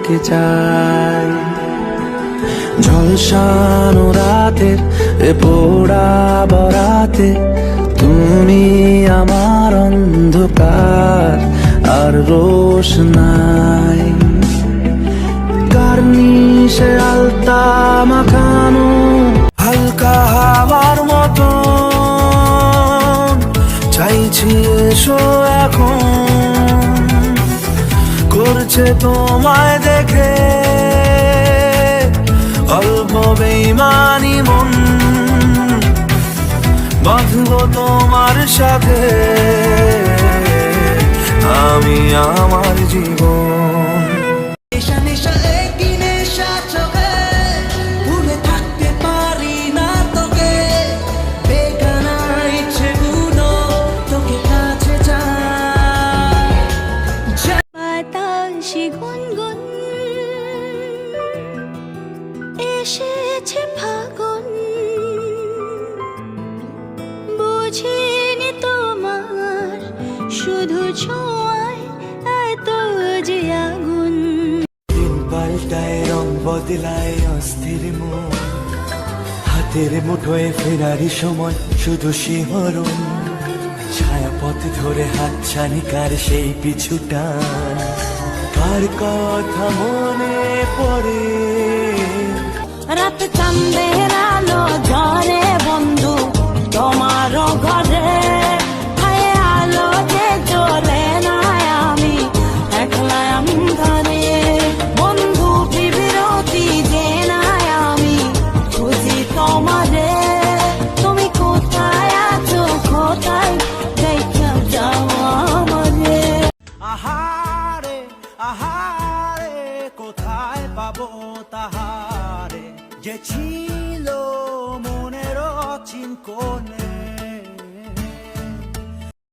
থেকে চাই। ঝলসানো রাতের এ পোড়া বরাতে তুমি আমার অন্ধকার আর রোশনাই। কার্নিশে আলতা মাখানো হালকা হাওয়ার মতো চাইছি এসো এখন, করছে তোমায় দেখে অল্প বেইমানি মন, বাঁধবো তোমার সাথে আমি আমার জীবন। গুনগুন এসেছে ফাগুন, বুঝিনি তোমার শুধু ছোঁয়ায় এত যে আগুন। দিন পাল্টায় রং বদলায় অস্থির মন, হাতের মুঠোয় ফেরারি সময় শুধু শিহরণ, ছায়াপথ ধরে হাতছানি কার সেই পিছু টান, কার কথা মনে পড়ে। রাত চাঁদের আলো ঝরে বন্ধু তোমার ঘরে, হায় আলো যে জ্বলে না আমি একলা অন্ধকারে, বন্ধু বিরতি যে না আমি খুঁজি তোমারে, তুমি কোথায় আছো কোথায় দেখা যাও আমারে। আহারে আহারে কোথায় পাবো তাহারে, যে ছিল মনের অচিন কোণে।